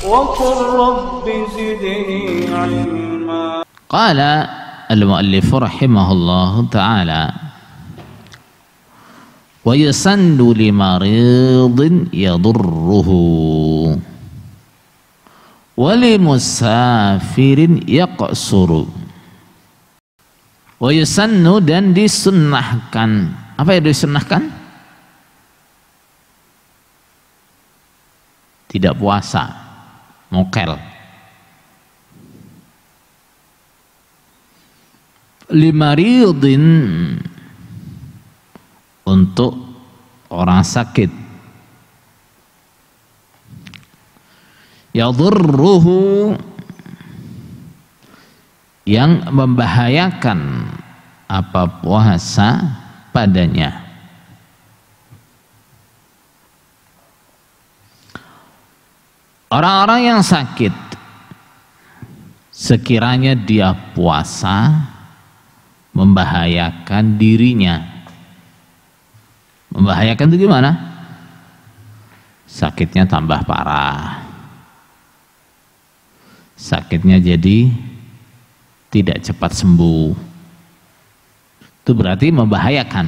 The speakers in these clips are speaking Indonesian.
وقل رب زدني علما. قال المؤلف رحمه الله تعالى ويسن لمريض يضره ولمسافر يقصر. ويسن dan disunnahkan. Apa yang disunnahkan? Tidak puasa, mokel. Limaridin, untuk orang sakit. Yadurruhu, yang membahayakan apa puasa padanya. Orang-orang yang sakit, sekiranya dia puasa, membahayakan dirinya. Membahayakan itu gimana? Sakitnya tambah parah. Sakitnya jadi tidak cepat sembuh. Itu berarti membahayakan.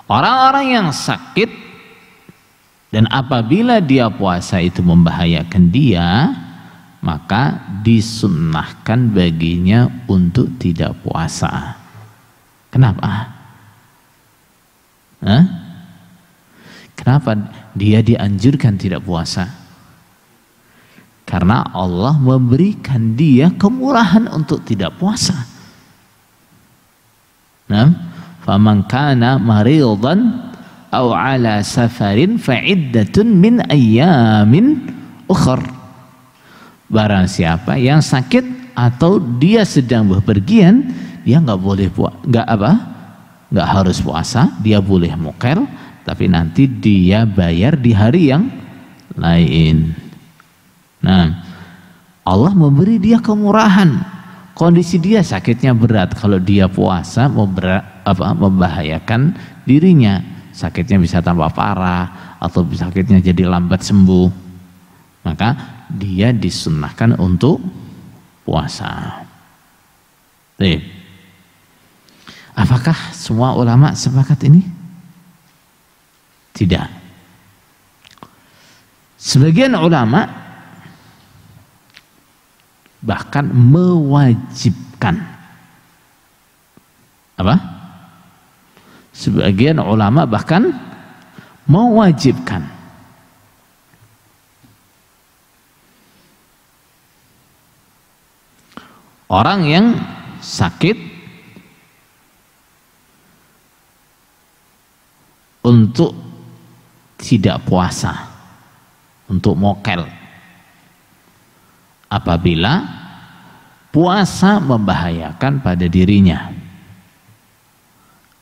Orang-orang yang sakit dan apabila dia puasa itu membahayakan dia, maka disunnahkan baginya untuk tidak puasa. Kenapa? Kenapa dia dianjurkan tidak puasa? Karena Allah memberikan dia kemurahan untuk tidak puasa. Faman kana maridan aw ala safarin fa'iddatun min ayyamin ukhra. Barang siapa yang sakit atau dia sedang bepergian, dia nggak harus puasa, dia boleh muker, tapi nanti dia bayar di hari yang lain. Nah, Allah memberi dia kemurahan. Kondisi dia sakitnya berat, kalau dia puasa membahayakan dirinya, sakitnya bisa tambah parah atau sakitnya jadi lambat sembuh, maka dia disunnahkan untuk puasa. Apakah semua ulama sepakat ini? Tidak. Sebagian ulama bahkan mewajibkan. Apa? Sebagian ulama bahkan mewajibkan. Orang yang sakit untuk tidak puasa, untuk mokel, apabila puasa membahayakan pada dirinya.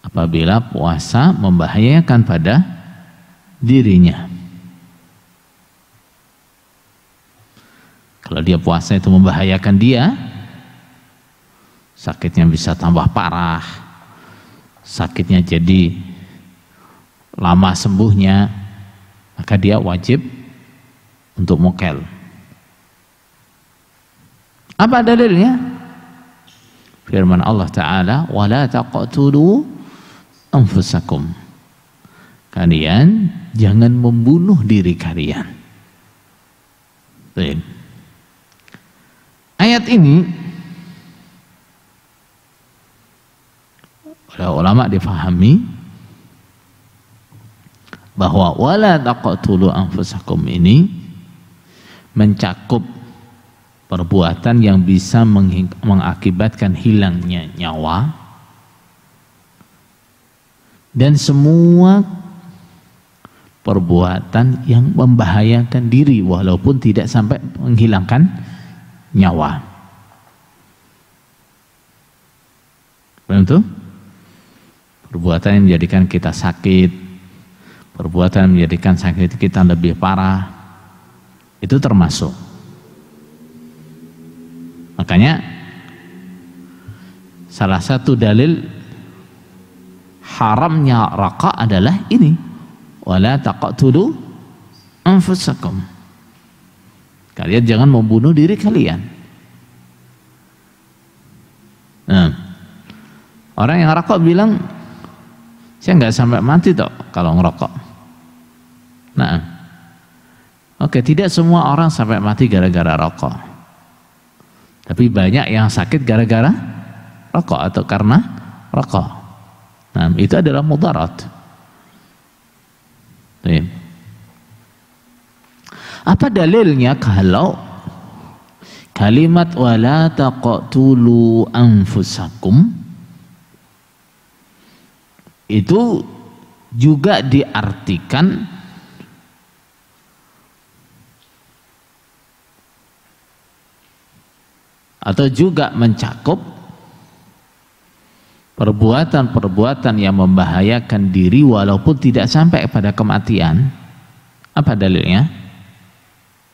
Apabila puasa membahayakan pada dirinya. Kalau dia puasa itu membahayakan dia, sakitnya bisa tambah parah, sakitnya jadi lama sembuhnya, maka dia wajib untuk mokel. Apa dalilnya? Firman Allah Ta'ala, وَلَا تَقْتُلُوا أَنفُسَكُمْ. Kalian jangan membunuh diri kalian. Ayat ini oleh ulama difahami bahwa wala taqtulu anfusakum ini mencakup perbuatan yang bisa mengakibatkan hilangnya nyawa dan semua perbuatan yang membahayakan diri walaupun tidak sampai menghilangkan nyawa. Betul? Perbuatan yang menjadikan kita sakit, perbuatan yang menjadikan sakit kita lebih parah, itu termasuk. Makanya salah satu dalil haramnya raka adalah ini, wala taqtulu anfusakum. Kalian jangan membunuh diri kalian. Nah, orang yang rokok bilang, saya nggak sampai mati toh kalau ngerokok. Nah, oke, tidak semua orang sampai mati gara-gara rokok. Tapi banyak yang sakit gara-gara rokok atau karena rokok. Nah, itu adalah mudarat. Apa dalilnya kalau kalimat wala taqtulu anfusakum itu juga diartikan atau juga mencakup perbuatan-perbuatan yang membahayakan diri walaupun tidak sampai pada kematian? Apa dalilnya?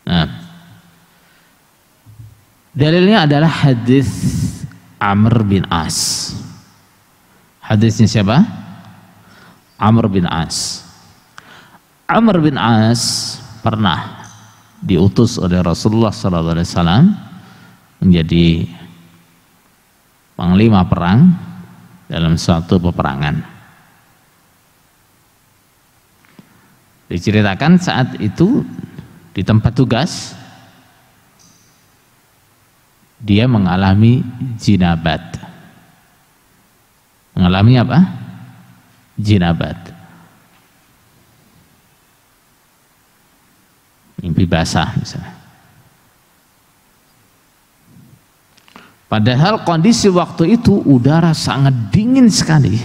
Nah, dalilnya adalah hadis Amr bin As. Hadisnya siapa? Amr bin As. Amr bin As pernah diutus oleh Rasulullah SAW menjadi panglima perang dalam suatu peperangan. Diceritakan saat itu di tempat tugas dia mengalami jinabat. Mengalami apa? Jinabat. Mimpi basah misalnya. Padahal kondisi waktu itu udara sangat dingin sekali.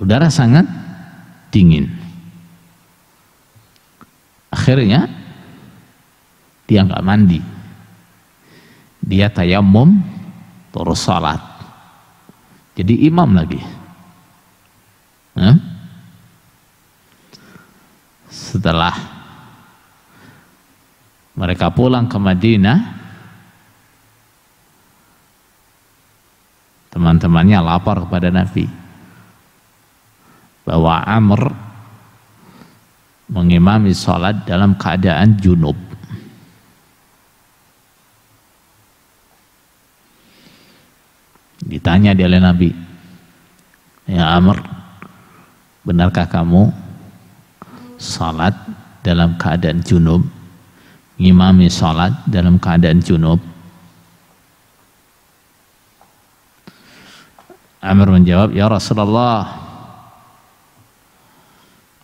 Udara sangat dingin. Akhirnya dia nggak mandi. Dia tayamum terus salat. Jadi imam lagi. Setelah mereka pulang ke Madinah, teman-temannya lapor kepada Nabi bahwa Amr mengimami sholat dalam keadaan junub. Ditanya dia oleh Nabi, ya Amr, benarkah kamu sholat dalam keadaan junub, mengimami sholat dalam keadaan junub? Amr menjawab, ya Rasulullah,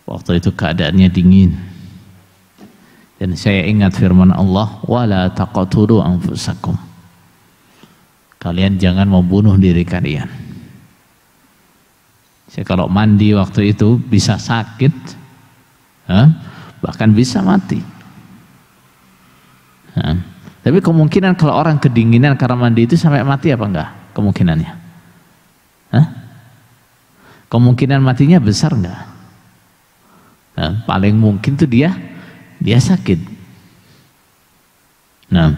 waktu itu keadaannya dingin dan saya ingat firman Allah, wala taqtulu anfusakum, kalian jangan membunuh diri kalian. Saya kalau mandi waktu itu bisa sakit, bahkan bisa mati. Tapi kemungkinan kalau orang kedinginan karena mandi itu sampai mati apa enggak? Kemungkinannya? Kemungkinan matinya besar enggak? Paling mungkin tuh dia sakit. Nah,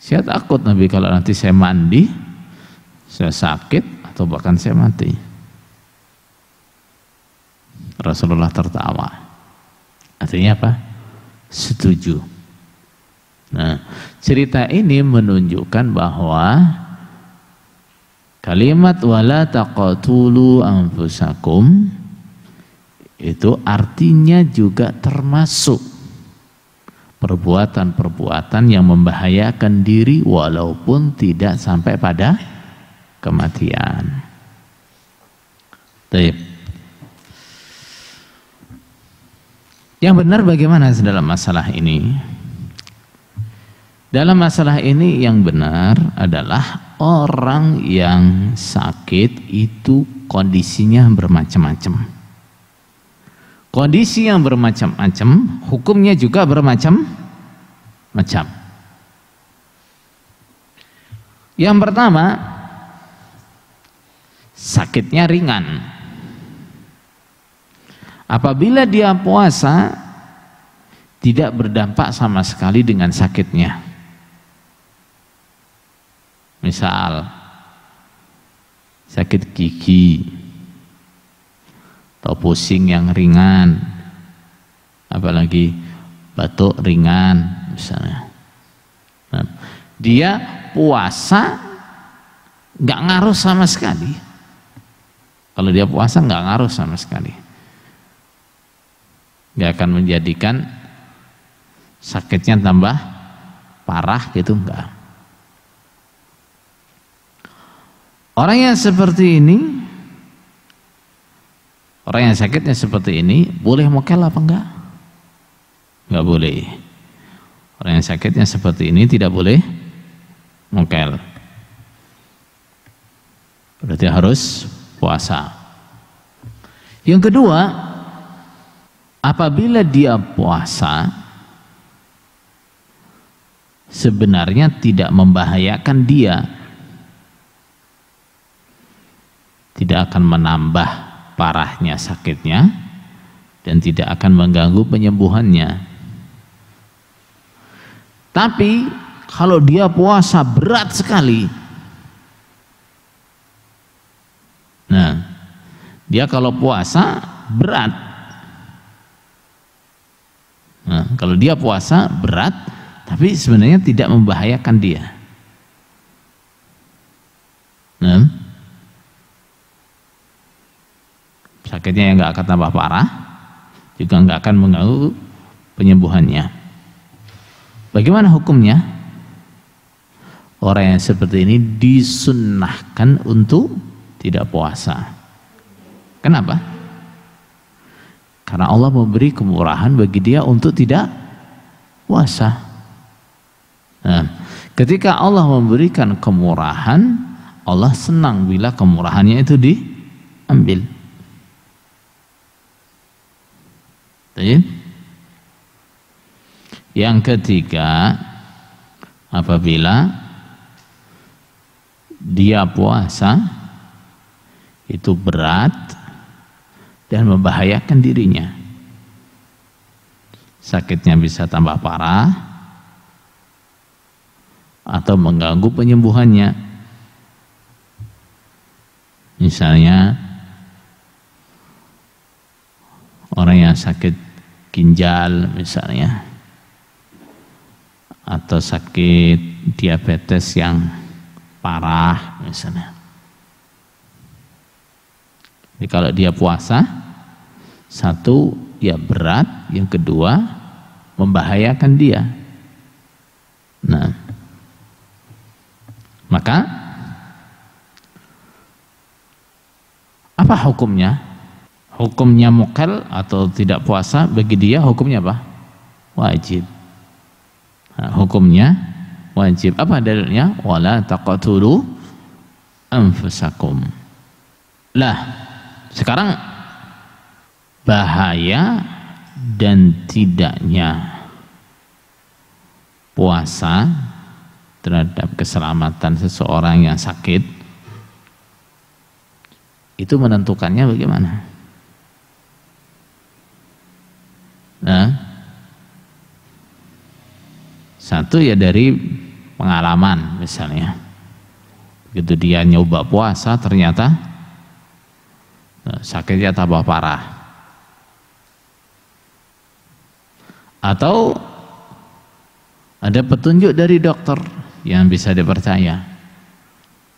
saya takut Nabi kalau nanti saya mandi, saya sakit atau bahkan saya mati. Rasulullah tertawa. Artinya apa? Setuju. Nah, cerita ini menunjukkan bahwa kalimat wala taqtulu anfusakum itu artinya juga termasuk perbuatan-perbuatan yang membahayakan diri walaupun tidak sampai pada kematian. Baik. Yang benar bagaimana dalam masalah ini? Dalam masalah ini yang benar adalah orang yang sakit itu kondisinya bermacam-macam. Kondisi yang bermacam-macam, hukumnya juga bermacam-macam. Yang pertama, sakitnya ringan. Apabila dia puasa, tidak berdampak sama sekali dengan sakitnya. Misal, sakit gigi, atau pusing yang ringan, apa apalagi batuk ringan misalnya. Nah, dia puasa nggak ngaruh sama sekali. Kalau dia puasa nggak ngaruh sama sekali, nggak akan menjadikan sakitnya tambah parah gitu, enggak. Orang yang seperti ini, orang yang sakitnya seperti ini, boleh mokel apa enggak? Enggak boleh. Orang yang sakitnya seperti ini tidak boleh mokel. Berarti harus puasa. Yang kedua, apabila dia puasa sebenarnya tidak membahayakan dia, tidak akan menambah parahnya sakitnya dan tidak akan mengganggu penyembuhannya. Tapi kalau dia puasa berat sekali, nah dia kalau puasa berat, nah kalau dia puasa berat tapi sebenarnya tidak membahayakan dia, nah sakitnya yang nggak akan tambah parah, juga nggak akan mengganggu penyembuhannya. Bagaimana hukumnya? Orang yang seperti ini disunnahkan untuk tidak puasa. Kenapa? Karena Allah memberi kemurahan bagi dia untuk tidak puasa. Nah, ketika Allah memberikan kemurahan, Allah senang bila kemurahannya itu diambil. Yang ketiga, apabila dia puasa itu berat dan membahayakan dirinya, sakitnya bisa tambah parah atau mengganggu penyembuhannya. Misalnya orang yang sakit ginjal misalnya, atau sakit diabetes yang parah misalnya. Jadi kalau dia puasa, satu ya berat, yang kedua membahayakan dia. Nah, maka apa hukumnya? Hukumnya mukel atau tidak puasa bagi dia hukumnya apa? Wajib. Nah, hukumnya wajib. Apa dalilnya? Wala taqtulu anfusakum. Lah, sekarang bahaya dan tidaknya puasa terhadap keselamatan seseorang yang sakit itu menentukannya bagaimana? Nah, satu ya dari pengalaman misalnya, begitu dia nyoba puasa ternyata sakitnya tambah parah, atau ada petunjuk dari dokter yang bisa dipercaya,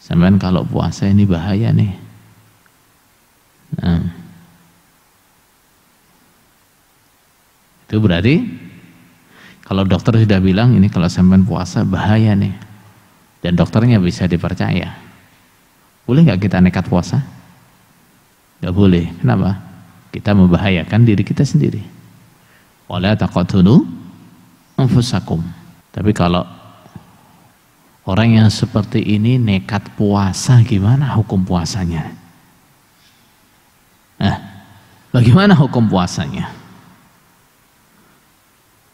sampean kalau puasa ini bahaya nih. Nah, itu berarti kalau dokter sudah bilang ini kalau sampean puasa bahaya nih, dan dokternya bisa dipercaya, boleh nggak kita nekat puasa? Nggak boleh. Kenapa? Kita membahayakan diri kita sendiri. Wala taqtulu anfusakum. Tapi kalau orang yang seperti ini nekat puasa, gimana hukum puasanya? Nah, bagaimana hukum puasanya?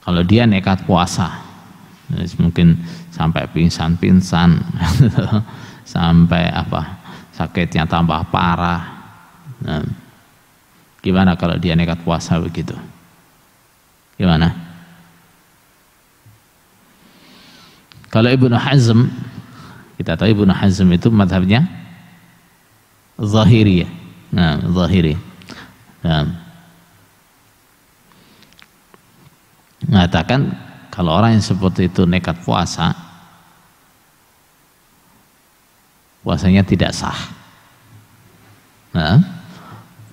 Kalau dia nekat puasa, mungkin sampai pingsan-pingsan, sampai apa, sakitnya tambah parah. Nah, gimana kalau dia nekat puasa begitu? Gimana? Kalau Ibnu Hazm, kita tahu Ibnu Hazm itu mazhabnya Zahiri. Nah, Zahiri. Nah, mengatakan kalau orang yang seperti itu nekat puasa, puasanya tidak sah. Nah,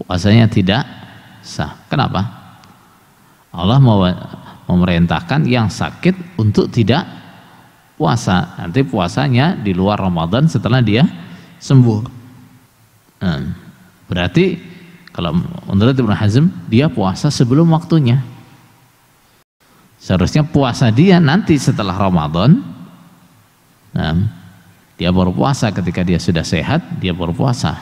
puasanya tidak sah. Kenapa? Allah memerintahkan yang sakit untuk tidak puasa. Nanti puasanya di luar Ramadan setelah dia sembuh. Nah, berarti kalau menurut Ibnu Hazm dia puasa sebelum waktunya. Seharusnya puasa dia nanti setelah Ramadan. Nah, dia baru puasa ketika dia sudah sehat, dia baru puasa.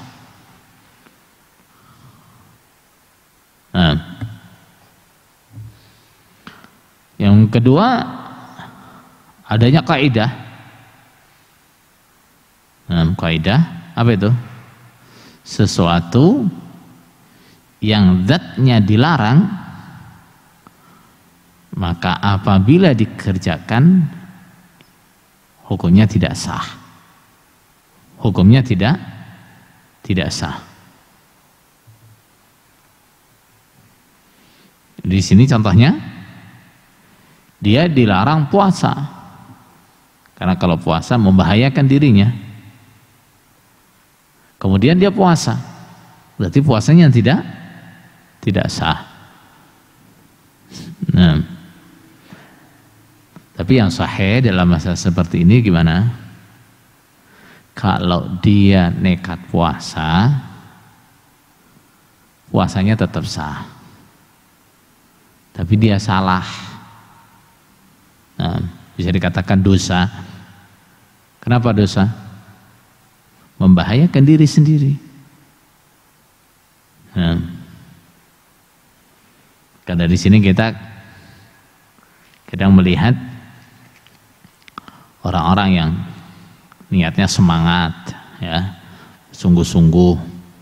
Nah, yang kedua adanya kaidah. Nah, kaidah apa itu? Sesuatu yang zatnya dilarang, maka apabila dikerjakan hukumnya tidak sah. Hukumnya tidak sah. Di sini contohnya dia dilarang puasa. Karena kalau puasa membahayakan dirinya. Kemudian dia puasa. Berarti puasanya tidak sah. Nah, tapi yang sahih dalam masalah seperti ini gimana? Kalau dia nekat puasa, puasanya tetap sah. Tapi dia salah. Nah, bisa dikatakan dosa. Kenapa dosa? Membahayakan diri sendiri. Nah, karena di sini kita kadang melihat orang-orang yang niatnya semangat, ya, sungguh-sungguh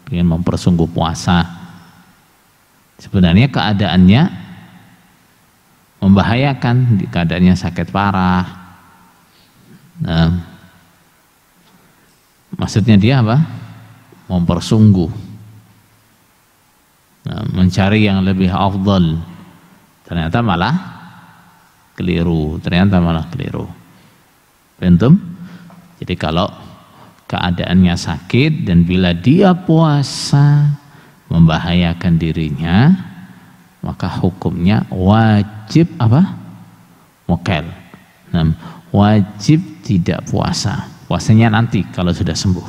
ingin mempersungguh puasa. Sebenarnya keadaannya membahayakan, keadaannya sakit parah. Nah, maksudnya dia apa? Mempersungguh, nah, mencari yang lebih afdal. Ternyata malah keliru. Bentum? Jadi kalau keadaannya sakit dan bila dia puasa membahayakan dirinya, maka hukumnya wajib apa? Mukel. Nah, wajib tidak puasa. Puasanya nanti kalau sudah sembuh.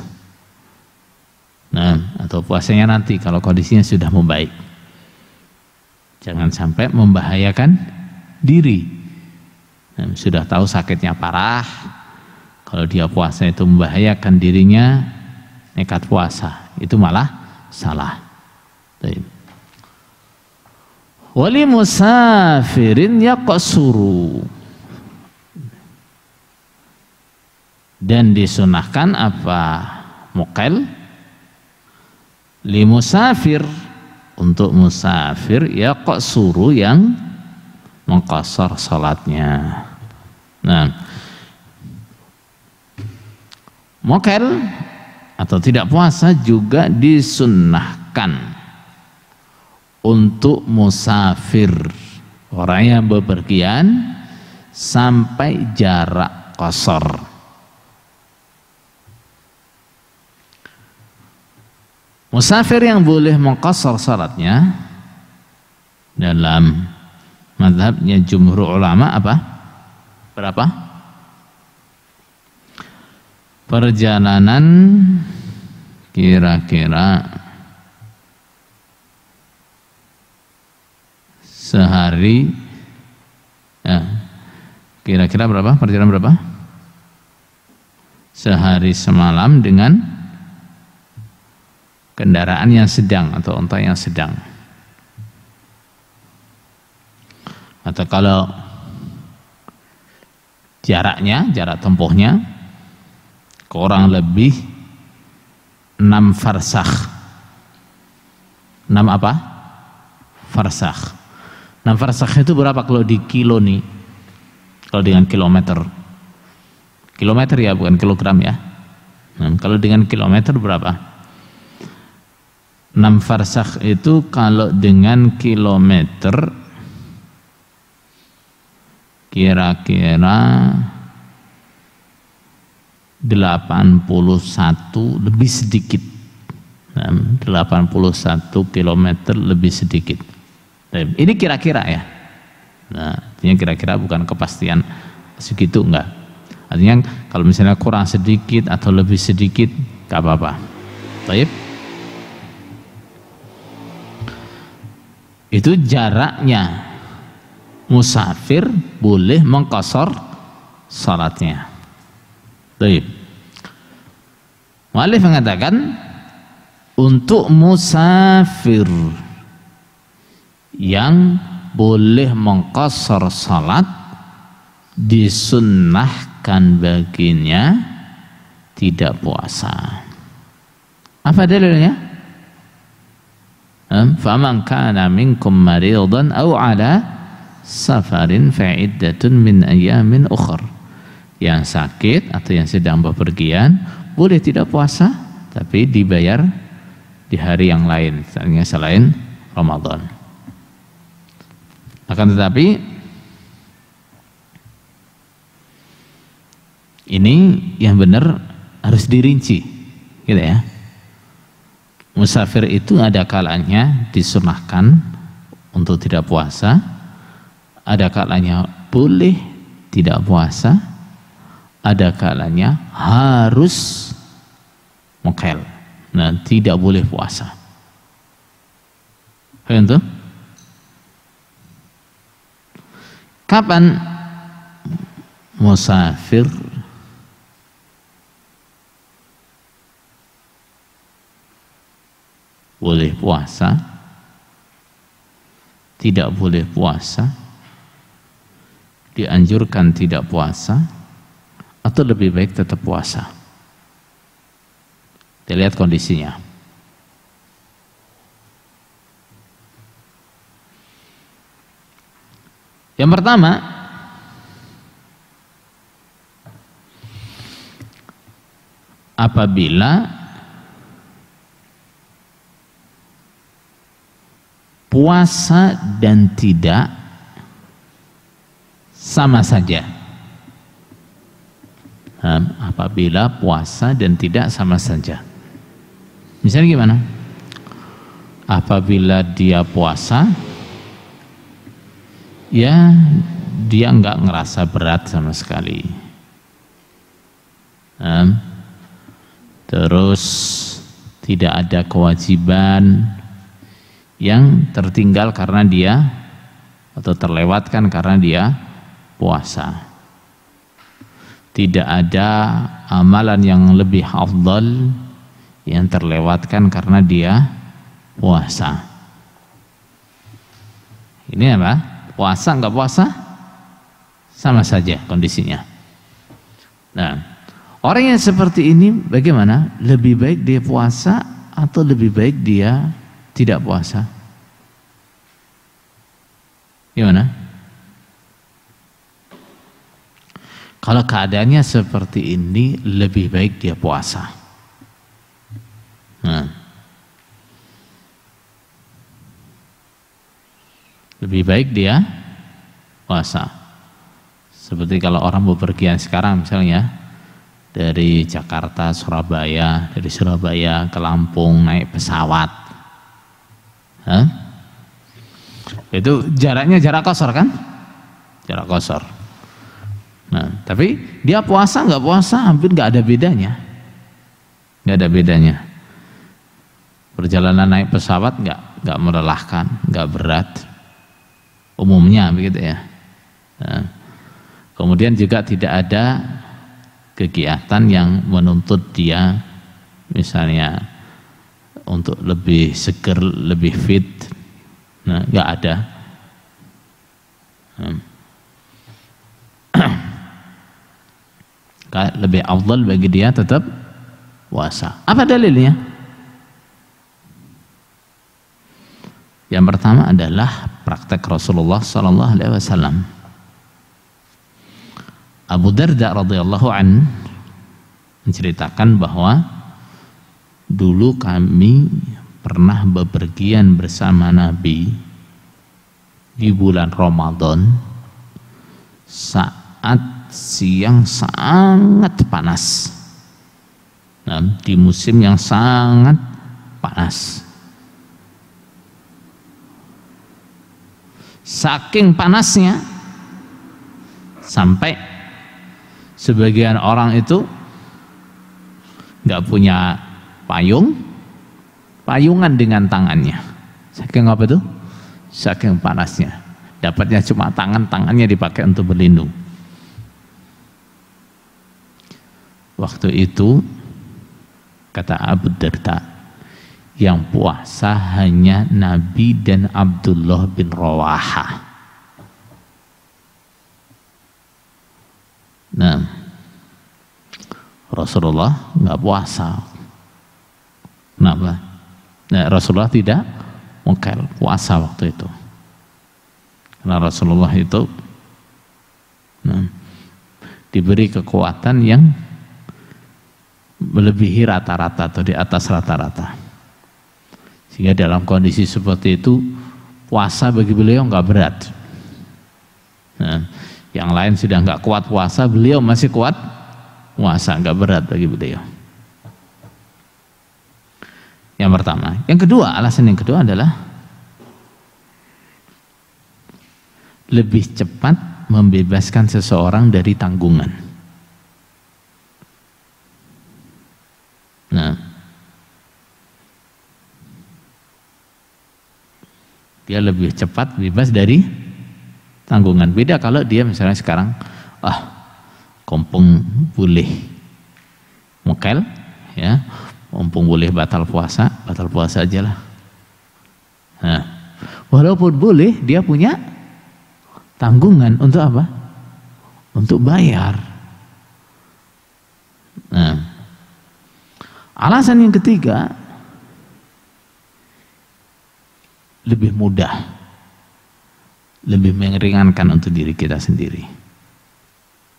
Nah, atau puasanya nanti kalau kondisinya sudah membaik. Jangan sampai membahayakan diri. Nah, sudah tahu sakitnya parah, kalau dia puasa itu membahayakan dirinya, nekat puasa, itu malah salah. Wali musafirin yaqsuru, dan disunahkan apa? Muqil li musafir, untuk musafir yaqsuru yang mengqasar salatnya. Nah, muqil atau tidak puasa juga disunnahkan untuk musafir, orang yang bepergian sampai jarak qasar. Musafir yang boleh mengqasar salatnya dalam mazhabnya jumhur ulama apa? Berapa? Perjalanan kira-kira sehari, ya, kira-kira berapa? Perjalanan berapa? Sehari semalam dengan kendaraan yang sedang atau unta yang sedang. Atau kalau jarak tempuhnya kurang lebih 6 farsakh. 6 apa? Farsakh. 6 farsakh itu berapa kalau di kilo nih? Kalau dengan kilometer. Kilometer ya, bukan kilogram ya. Nah, kalau dengan kilometer berapa? 6 farsakh itu kalau dengan kilometer kira-kira 81 lebih sedikit. 81 kilometer lebih sedikit. Ini kira-kira ya. Nah, artinya kira-kira bukan kepastian segitu, enggak. Artinya kalau misalnya kurang sedikit atau lebih sedikit enggak apa-apa. Baik. Itu jaraknya musafir boleh mengqashar salatnya. Baik. Mu'allif mengatakan untuk musafir yang boleh mengqashar salat disunnahkan baginya tidak puasa. Apa dalilnya? Faman kana minkum maridan aw ala safarin fa iddatun min ayamin ukhra. Yang sakit atau yang sedang bepergian boleh tidak puasa tapi dibayar di hari yang lain, misalnya selain Ramadan. Akan tetapi ini yang benar harus dirinci, gitu ya. Musafir itu ada kalanya disunahkan untuk tidak puasa, ada kalanya boleh tidak puasa, ada kalanya harus muqil. Nah, tidak boleh puasa. Paham tuh? Kapan musafir boleh puasa, tidak boleh puasa, dianjurkan tidak puasa, atau lebih baik tetap puasa? Kita lihat kondisinya. Yang pertama, apabila puasa dan tidak sama saja. Apabila puasa dan tidak sama saja. Misalnya gimana? Apabila dia puasa, ya dia nggak ngerasa berat sama sekali. Terus tidak ada kewajiban yang tertinggal karena dia atau terlewatkan karena dia puasa. Tidak ada amalan yang lebih afdal yang terlewatkan karena dia puasa. Ini apa? Puasa nggak puasa sama saja kondisinya. Nah, orang yang seperti ini bagaimana? Lebih baik dia puasa atau lebih baik dia tidak puasa? Gimana? Kalau keadaannya seperti ini, lebih baik dia puasa. Nah, lebih baik dia puasa. Seperti kalau orang bepergian sekarang misalnya dari Jakarta, Surabaya, dari Surabaya ke Lampung naik pesawat, itu jaraknya jarak qashar kan? Jarak qashar. Nah, tapi dia puasa nggak puasa hampir nggak ada bedanya, nggak ada bedanya. Perjalanan naik pesawat nggak melelahkan, nggak berat, umumnya begitu ya. Nah, kemudian juga tidak ada kegiatan yang menuntut dia misalnya untuk lebih seger, lebih fit. Nah, nggak ada. Lebih afdal bagi dia tetap puasa. Apa dalilnya? Yang pertama adalah praktek Rasulullah sallallahu alaihi wasallam. Abu Darda radhiyallahu an menceritakan bahwa dulu kami pernah bepergian bersama Nabi di bulan Ramadan saat siang sangat panas. Nah, di musim yang sangat panas. Saking panasnya sampai sebagian orang itu nggak punya payungan dengan tangannya. Saking apa tuh? Saking panasnya. Dapatnya cuma tangannya dipakai untuk berlindung. Waktu itu kata Abu Darda, yang puasa hanya Nabi dan Abdullah bin Rawaha. Nah, Rasulullah nggak puasa. Kenapa? Nah, Rasulullah tidak mungkin puasa waktu itu. Karena Rasulullah itu diberi kekuatan yang melebihi rata-rata atau di atas rata-rata, sehingga dalam kondisi seperti itu puasa bagi beliau nggak berat. Nah, yang lain sudah nggak kuat puasa, beliau masih kuat puasa, nggak berat bagi beliau. Yang pertama. Yang kedua, alasan yang kedua adalah lebih cepat membebaskan seseorang dari tanggungan. Nah, dia lebih cepat bebas dari tanggungan. Beda kalau dia misalnya sekarang kompong boleh mukel, ya, mumpung boleh batal puasa aja lah. Nah, walaupun boleh, dia punya tanggungan untuk apa? Untuk bayar. Nah, alasan yang ketiga, lebih mudah, lebih meringankan untuk diri kita sendiri.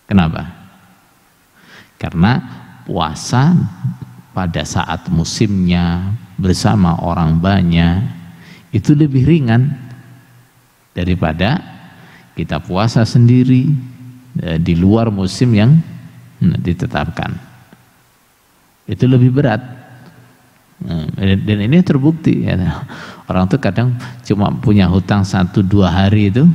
Kenapa? Karena puasa pada saat musimnya bersama orang banyak itu lebih ringan daripada kita puasa sendiri di luar musim yang ditetapkan. Itu lebih berat. Dan ini terbukti ya. Orang tuh kadang cuma punya hutang 1-2 hari itu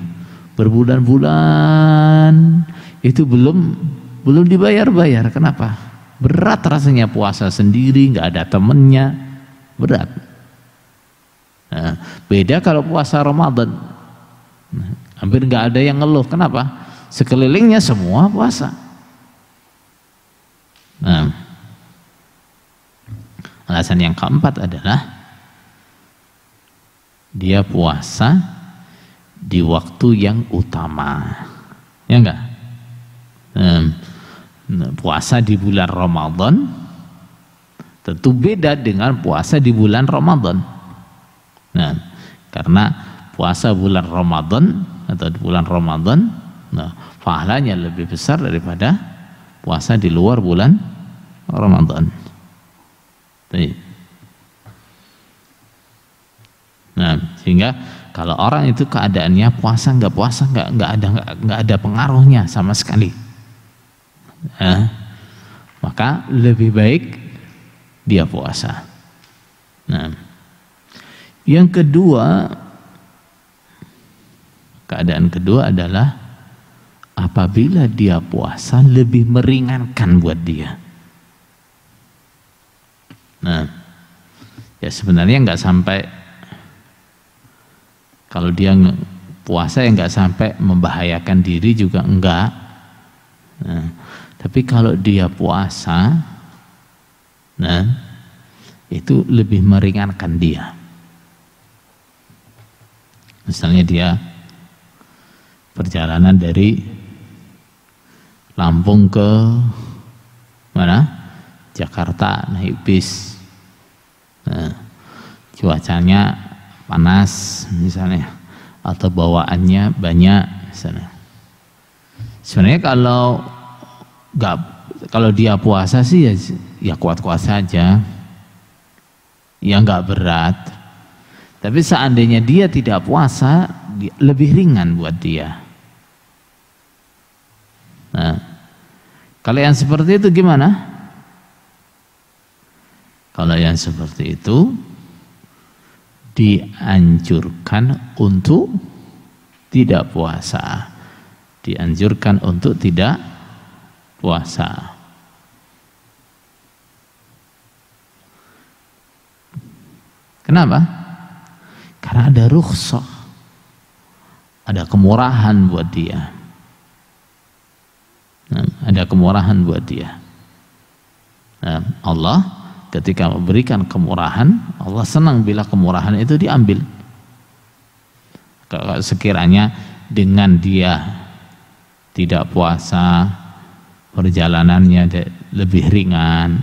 berbulan-bulan itu belum dibayar-bayar. Kenapa? Berat rasanya puasa sendiri, nggak ada temennya, berat. Nah, beda kalau puasa Ramadan, hampir nggak ada yang ngeluh. Kenapa? Sekelilingnya semua puasa. Nah, alasan yang keempat adalah dia puasa di waktu yang utama, ya enggak? Puasa di bulan Ramadan tentu beda dengan puasa di bulan Ramadan. Nah, karena puasa bulan Ramadan atau di bulan Ramadan, pahalanya lebih besar daripada puasa di luar bulan Ramadan. Nah, sehingga kalau orang itu keadaannya puasa nggak ada pengaruhnya sama sekali, maka lebih baik dia puasa. Nah, yang kedua, keadaan kedua adalah apabila dia puasa lebih meringankan buat dia. Nah, ya sebenarnya nggak sampai, kalau dia puasa ya nggak sampai membahayakan diri juga enggak. Nah, tapi kalau dia puasa, nah itu lebih meringankan dia. Misalnya dia perjalanan dari Lampung ke mana? Jakarta naik bis. Nah, cuacanya panas misalnya, atau bawaannya banyak misalnya. Sebenarnya kalau dia puasa sih ya kuat-kuat saja, ya nggak berat. Tapi seandainya dia tidak puasa, lebih ringan buat dia. Nah, kalau yang seperti itu gimana? Kalau yang seperti itu dianjurkan untuk tidak puasa. Dianjurkan untuk tidak puasa. Kenapa? Karena ada rukhsah, ada kemurahan buat dia. Ada kemurahan buat dia. Allah ketika memberikan kemurahan, Allah senang bila kemurahan itu diambil. Kalau sekiranya dengan dia tidak puasa, perjalanannya lebih ringan,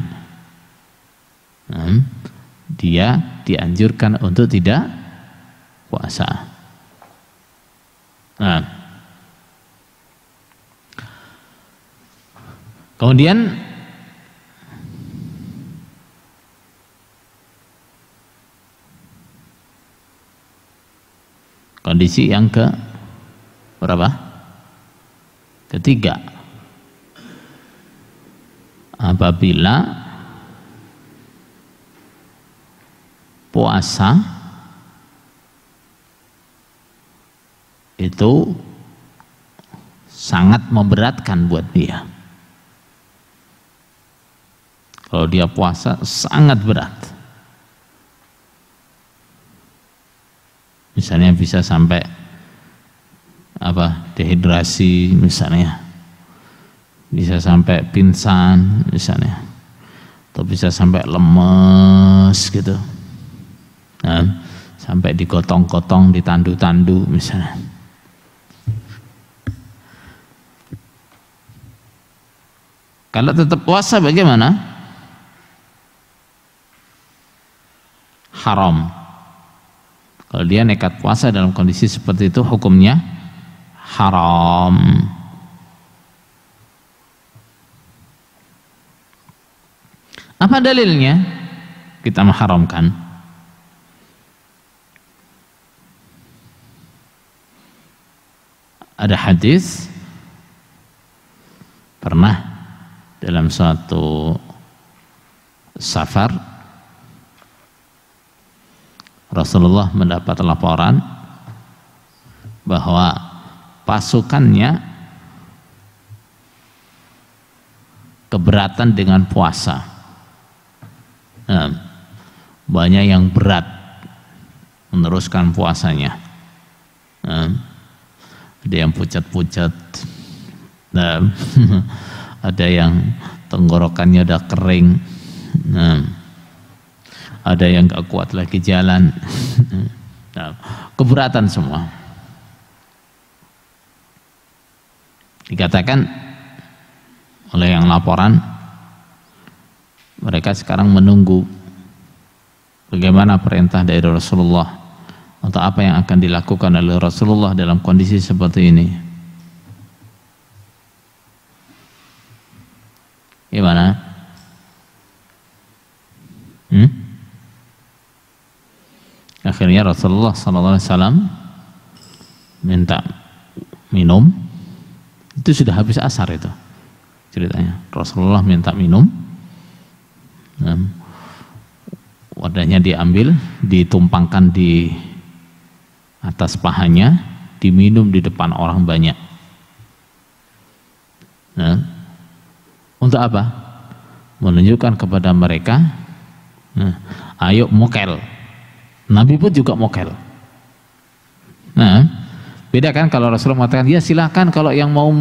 dia dianjurkan untuk tidak puasa. Kemudian kondisi yang ke berapa? Ketiga, apabila puasa itu sangat memberatkan buat dia. Kalau dia puasa sangat berat, misalnya bisa sampai dehidrasi misalnya, bisa sampai pingsan misalnya, atau bisa sampai lemes gitu, sampai digotong-gotong, ditandu-tandu misalnya. Kalau tetap puasa bagaimana? Haram. Kalau dia nekat puasa dalam kondisi seperti itu, hukumnya haram. Apa dalilnya kita mengharamkan? Ada hadis, pernah dalam suatu safar Rasulullah mendapat laporan bahwa pasukannya keberatan dengan puasa. Banyak yang berat meneruskan puasanya. Ada yang pucat-pucat, ada yang tenggorokannya udah kering, ada yang gak kuat lagi jalan. Keberatan semua. Dikatakan oleh yang laporan, mereka sekarang menunggu bagaimana perintah dari Rasulullah, atau apa yang akan dilakukan oleh Rasulullah dalam kondisi seperti ini. Gimana? Akhirnya Rasulullah SAW minta minum. Itu sudah habis asar itu ceritanya. Rasulullah minta minum. Wadahnya diambil, ditumpangkan di atas pahanya, diminum di depan orang banyak. Untuk apa? Menunjukkan kepada mereka, ayo mokel. Nabi pun juga mokel. Beda kan kalau Rasulullah mengatakan, ya silakan kalau yang mau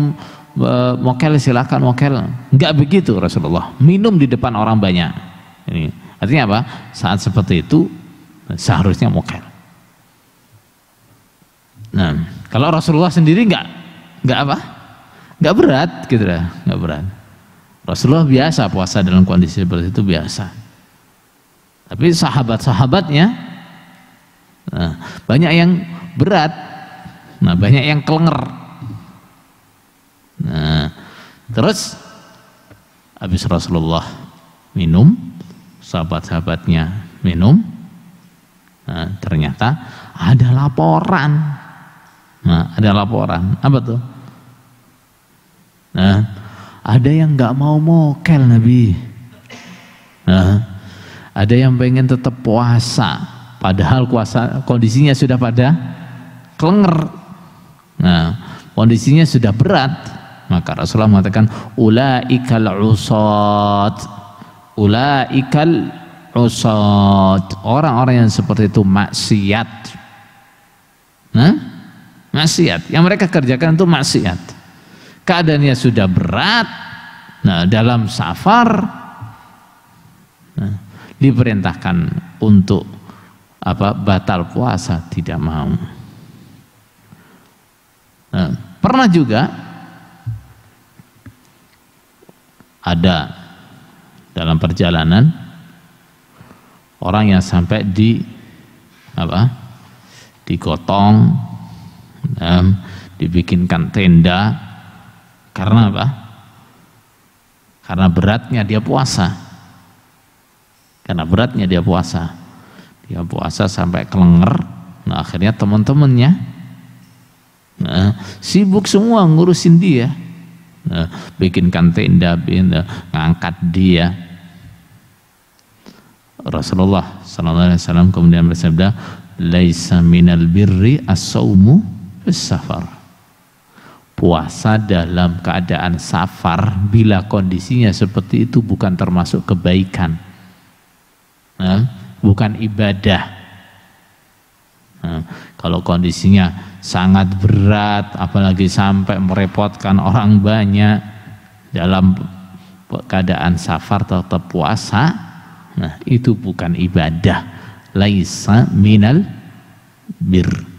mokel silakan mokel. Enggak begitu Rasulullah. Minum di depan orang banyak. Ini artinya apa? Saat seperti itu seharusnya mokel. Kalau Rasulullah sendiri enggak apa? Enggak berat gitu lah, enggak berat. Rasulullah biasa puasa dalam kondisi seperti itu biasa. Tapi sahabat-sahabatnya banyak yang berat, banyak yang kelenger. Terus habis Rasulullah minum, sahabat-sahabatnya minum, ternyata ada laporan. Ada laporan. Apa tuh? Nah, ada yang nggak mau mokel Nabi. Nah, ada yang pengen tetap puasa, padahal kondisinya sudah pada kelenger. Nah, kondisinya sudah berat. Maka Rasulullah mengatakan ulaikal usat, ulaikal usat, orang-orang yang seperti itu maksiat. Nah, maksiat yang mereka kerjakan itu maksiat. Keadaannya sudah berat. Nah, dalam safar, nah, diperintahkan untuk batal puasa, tidak mau. Nah, pernah juga ada dalam perjalanan orang yang sampai digotong, dibikinkan tenda karena apa? Karena beratnya dia puasa. Karena beratnya dia puasa. Dia puasa sampai kelenger. Nah, akhirnya teman-temannya sibuk semua ngurusin dia. Bikinkan tenda, ngangkat dia. Rasulullah SAW kemudian bersabda, laisa minal birri as-saumu bis-safar. Puasa dalam keadaan safar bila kondisinya seperti itu bukan termasuk kebaikan, bukan ibadah. Kalau kondisinya sangat berat, apalagi sampai merepotkan orang banyak, dalam keadaan safar tetap puasa, nah itu bukan ibadah. Laisa minal bir.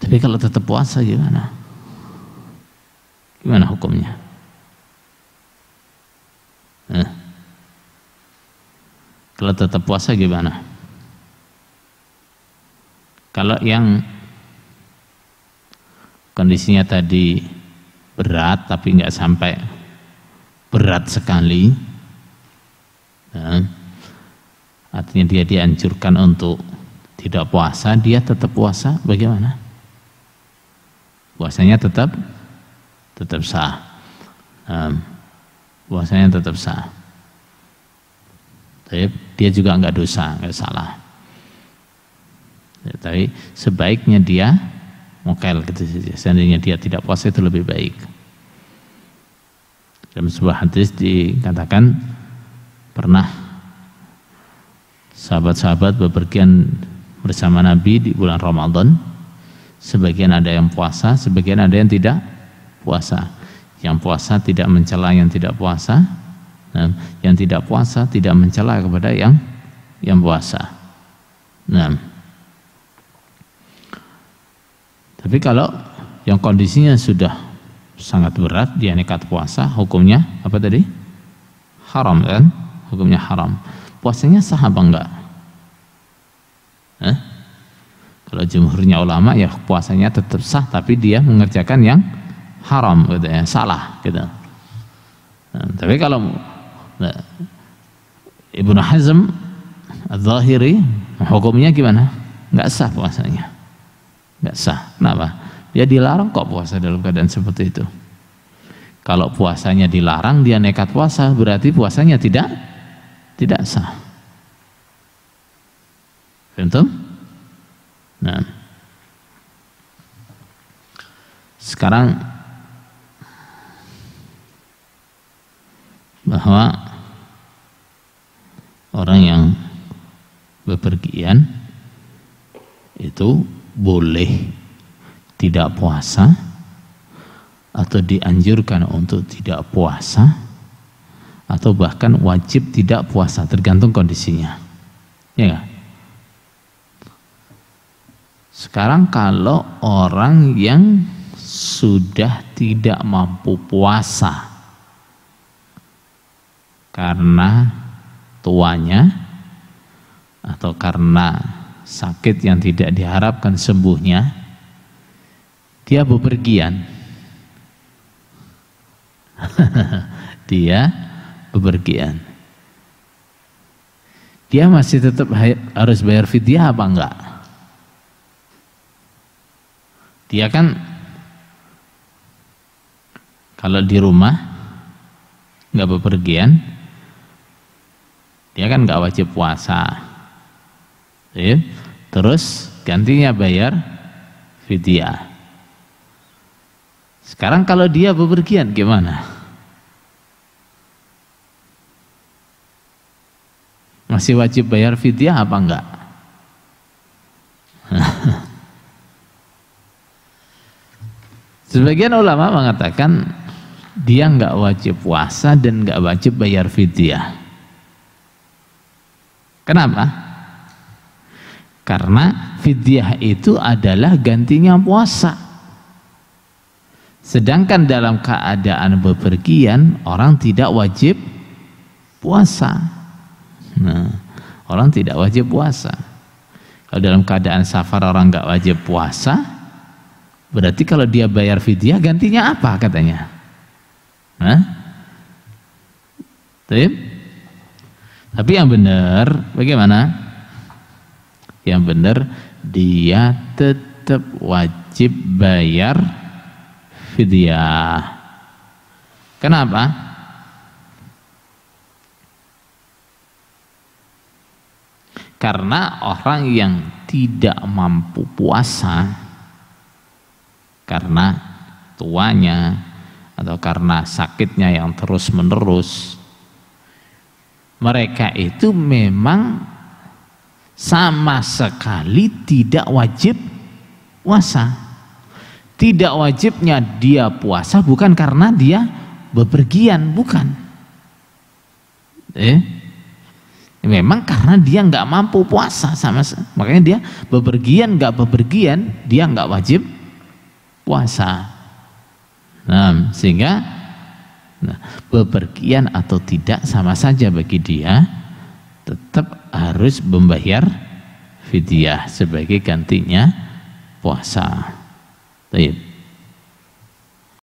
Tapi kalau tetap puasa gimana? Gimana hukumnya? Kalau tetap puasa gimana? Kalau yang kondisinya tadi berat tapi nggak sampai berat sekali, artinya dia dianjurkan untuk tidak puasa, dia tetap puasa, bagaimana? Puasanya tetap sah. Puasanya tetap sah. Tapi dia juga nggak dosa, nggak salah. Tapi sebaiknya dia mokel gitu saja. Seandainya dia tidak puasa itu lebih baik. Dalam sebuah hadis dikatakan pernah sahabat-sahabat bepergian bersama Nabi di bulan Ramadan. Sebagian ada yang puasa, sebagian ada yang tidak puasa. Yang puasa tidak mencela yang tidak puasa, yang tidak puasa tidak mencela kepada yang puasa. Nah, tapi kalau yang kondisinya sudah sangat berat, dia nekat puasa, hukumnya apa tadi? Haram kan? Hukumnya haram. Puasanya sah apa enggak? Kalau jumhurnya ulama ya puasanya tetap sah, tapi dia mengerjakan yang haram gitu ya, salah gitu. Tapi kalau Ibnu Hazm Al-Zahiri hukumnya gimana? Nggak sah puasanya, nggak sah. Kenapa? Dia dilarang kok puasa dalam keadaan seperti itu. Kalau puasanya dilarang, dia nekat puasa, berarti puasanya tidak sah. Paham? Nah, sekarang bahwa orang yang bepergian itu boleh tidak puasa atau dianjurkan untuk tidak puasa atau bahkan wajib tidak puasa, tergantung kondisinya, ya gak? Sekarang kalau orang yang sudah tidak mampu puasa karena tuanya atau karena sakit yang tidak diharapkan sembuhnya, dia bepergian. Dia bepergian. Dia masih tetap harus bayar fidyah apa enggak? dia kan kalau di rumah nggak bepergian, dia kan nggak wajib puasa, ya. Terus gantinya bayar fidyah. Sekarang kalau dia bepergian gimana? Masih wajib bayar fidyah apa enggak? Sebagian ulama mengatakan dia enggak wajib puasa dan enggak wajib bayar fidyah. Kenapa? Karena fidyah itu adalah gantinya puasa. Sedangkan dalam keadaan bepergian orang tidak wajib puasa. Nah, orang tidak wajib puasa. Kalau dalam keadaan safar orang nggak wajib puasa, berarti kalau dia bayar fidyah gantinya apa katanya? Hah? Tapi yang benar bagaimana? Yang benar dia tetap wajib bayar fidyah. Kenapa? Karena orang yang tidak mampu puasa karena tuanya atau karena sakitnya yang terus menerus, mereka itu memang sama sekali tidak wajib puasa. Tidak wajibnya dia puasa bukan karena dia bepergian, bukan. Memang karena dia nggak mampu puasa makanya dia bepergian nggak bepergian dia nggak wajib puasa. Nah, sehingga bepergian atau tidak sama saja bagi dia, tetap harus membayar fidyah sebagai gantinya puasa. Baik.